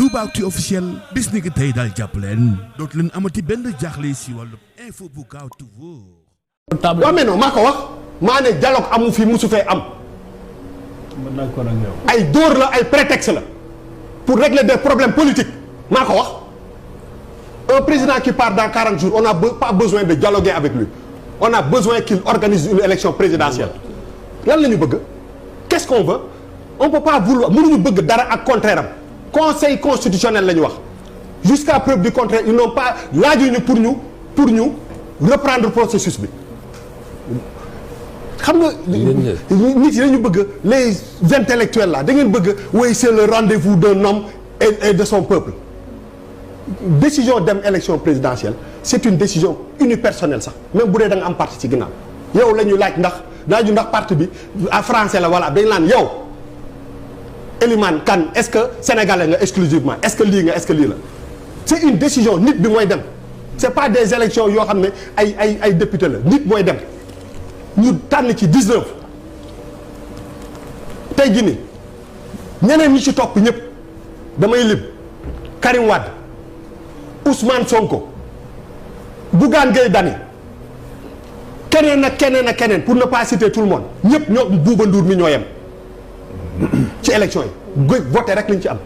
Toubactu officiel bis ni ki tey daal jàpp leen dootu leen amati benn jaaxle si wàllu info bu gaaw te wóor. waaw mais non maa ko wax maa ne dialogue amu fi musu fee am. ay dóor la ay prétexte la pour régler des problèmes politiques maa ko wax. Un président qui part dans 40 jours on n'a pas besoin de dialoguer avec lui on a besoin qu'il organise une élection présidentielle lan la ñu bëgg qu'est-ce qu'on veut on peut pas vouloir mënuñu bëgg dara ak contraire am conseil constitutionnel la ñu wax jusqu'à preuve du contraire ils n'ont pas laajuñu pour ñu reprendre processus bi xam nga nit yi dañu bëgg les intellectuels là da ngeen bëgg oui c'est le rendez-vous d'un homme et de son peuple. Décision dem élection présidentielle c'est une décision unipersonnelle sax même bu dee da nga am parti ci ginnaaw yow la ñu laaj ndax parti bi en français la wala dañ naan yow Elimane Kane est-ce que sénégalais nga exclusivement est-ce que lii nga est-ce que lii la c'est une décision nit bi mooy dem c'est pas des élections yoo xam ne ay député la nit mooy dem ñu tànn ci 19 tey jii nii ñeneen ñi ci topp ñëpp damay lim Karim Wade Ousmane Sonko Bougane Gueye Dany keneen ak keneen pour ne pas citer tout le monde ñëpp ñoo Bouba Ndour mi ñoo yem ci élection yi voté rek lañ ci am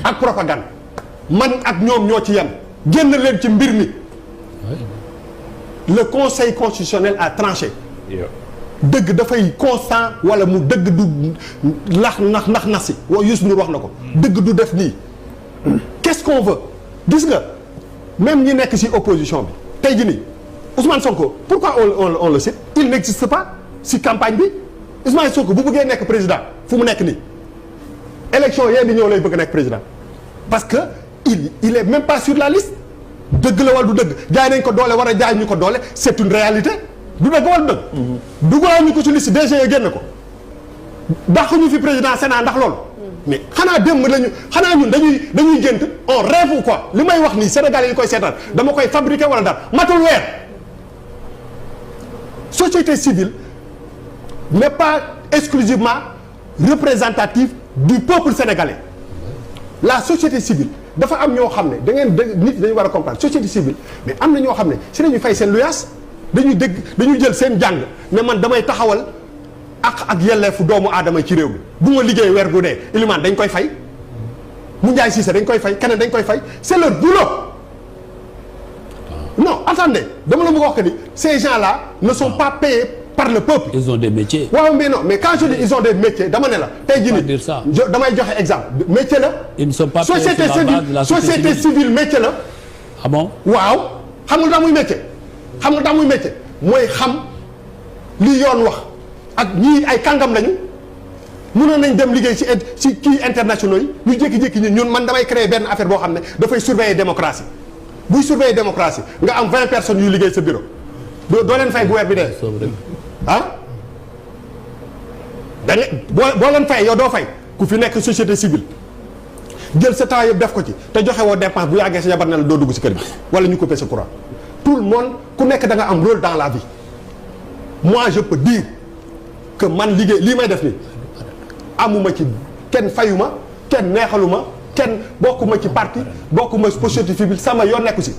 ak propagande man ak ñoom ñoo ci yem génn leen ci mbir mi le conseil constitutionnel a tranché dëgg dafay constant wala mu dëgg du nax nasi Youssou Ndour wax na ko dëgg du def nii qu'est-ce qu'on veut gis nga même ñi nekk ci opposition bi tey jii nii Ousmane Sonko pourquoi on le cite il n'existe pas ci campagne bi Ousmane Sonko bu bëggee nekk président fu mu nekk nii élection yee di ñëw lay bëgg nekk président parce que il est même pas sur la liste dëgg la wala du dëgg jaay nañ ko doole war a jaay ñu ko doole c'est une réalité du dëgg wala dëgg dugalal ñu ko ci liste DG génn ko dàq ñu fi président Sénat ndax loolu mais xanaa démb lañu xanaa ñun dañuy gént on rêve ou quoi li may wax nii Sénégalais yi koy seetaan dama koy fabriquer wala dara matul weer société civile n'est pas exclusivement représentative du peuple sénégalais la société civile dafa am ñoo xam ne da ngeen nit dañu war a comprendre société civile mais am na ñoo xam ne si dañuy fay seen luyaas dañuy jël seen jàng ne man damay taxawal ak yelleefu doomu aadama ci réew mi bu ma liggéey weer gu dee Elimane dañ koy fay mu Ndiaye Cissé dañ koy fay keneen dañ koy fay c'est leur boulot non attendez dama la bëgg a wax que ni ces gens-là ne sont pas payés par le peuple. Ils ont des métiers. waaw mais non mais quand je dis ils ont des métiers dama ne la tey jii nii damay joxe exemple métier la. Ils ne sont pas payés sur la base de la société civile métier la. ah bon waaw xam nga daa muy métier xam nga daa muy métier mooy xam li yoon wax. ak ñii ay kàngam lañu mënoon nañ dem liggéey ci kii internationaux yi ñu jékki-jékki ñun man damay créer benn affaire boo xam ne dafay surveiller démocratie buy surveiller démocratie nga am 20 personnes yu liggéey sa bureau doo leen fay bu weer bi dee ah da nga boo leen fay yow doo fay ku fi nekk société civile jël sa temps yëpp def ko ci te joxe woo dépense bu yàggee sa jabar ne la doo dugg ci kër gi wala ñu couper sa courant tout le monde ku nekk da nga am rôle dans la vie moi je peux dire que man liggéey lii may def ni amuma ci kenn fayuma kenn neexaluma kenn bokkuma ci parti bokkuma société civile sama yoon nekku si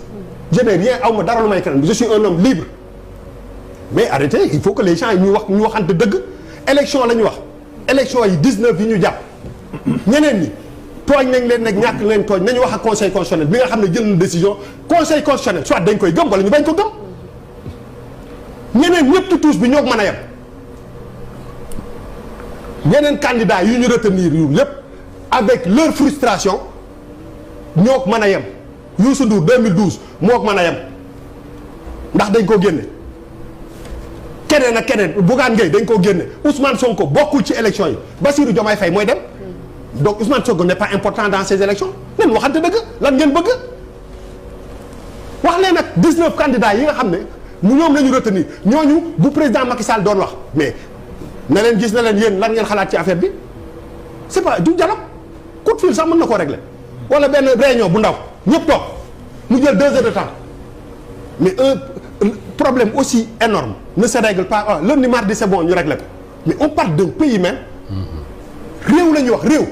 je n'ai rien awma dara lu may keneen je suis un homme libre mais arrêtez il faut que les gens yi ñu waxante dëgg élection la ñu wax élection yi 19 yi ñu jàpp ñeneen ñi tooñ nañ leen nag ñàkk leen tooñ nañu wax ak conseil constitutionnel bi nga xam ne jël na décision conseil constitutionnel soit dañ koy gëm wala ñu bañ ko gëm ñeneen ñëpp ci tuus bi ñoo mën a yem yeneen candidats yu ñu retenir yu lépp avec leur frustration ñoo ko mën a yem Youssou Ndour 2012 moo ko mën a yem ndax dañ koo génne keneen ak keneen Bougane Gueye dañ koo génne Ousmane Sonko bokkul ci élection yi Bassirou Diomaye Faye mooy dem donc Ousmane Sonko n'est pas important dans ces élections nen waxante dëgg lan ngeen bëgg wax leen nag 19 candidats yi nga xam ne ñoom la ñu retenir ñooñu bu président Macky Sall doon wax mais na leen gis na leen yéen lan ngeen xalaat ci affaire bi c'est pas du dialogue coup de fil sax mën na koo régler wala benn réunion bu ndaw ñëpp toog mu jël 2 heures de temps mais un problème aussi énorme ne se règle pas lundi mardi c'est bon ñu régler ko mais on parle d'un pays même réew la ñuy wax réew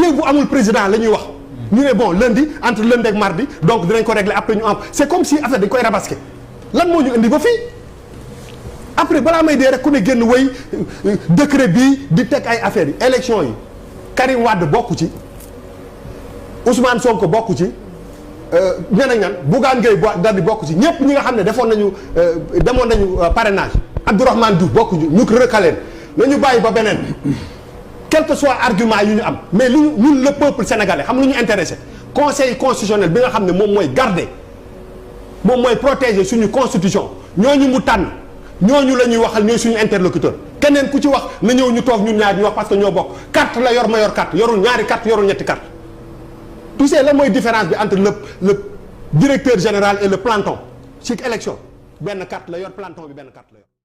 réew bu amul président la ñuy wax ñu ne bon lundi entre lundi ak mardi donc dinañ ko régler après ñu am c'est comme si affaire dañ koy rabasquer lan moo ñu indi ba fii après balaa may dee rek ku ne génn wéy décret bii di teg ay affaires yi élection yi Karim Wade bokku ci Ousmane Sonko bokku ci ñeneen ñan Bougane Gueye Dany bokku ci ñëpp ñi nga xam ne demoon nañu parrainage Abdourahmane Diouf bokku ci ñu recalé nañu bàyyi ba beneen quel que soit argument yu ñu am mais li ñun le peuple sénégalais xam lu ñu intéressé conseil constitutionnel bi nga xam ne moom mooy garder moom mooy protéger suñu constitution ñooñu mu tànn ñooñu la ñuy waxal ñooy suñu interlocuteur keneen ku ci wax na ñëw ñu toog ñun ñaar ñu wax parce que ñoo bokk carte la yor ma yor carte yorul ñaari carte yorul ñetti carte tu sais lan mooy différence bi entre le directeur général et le planton ci élection benn carte la yor planton bi benn carte la yor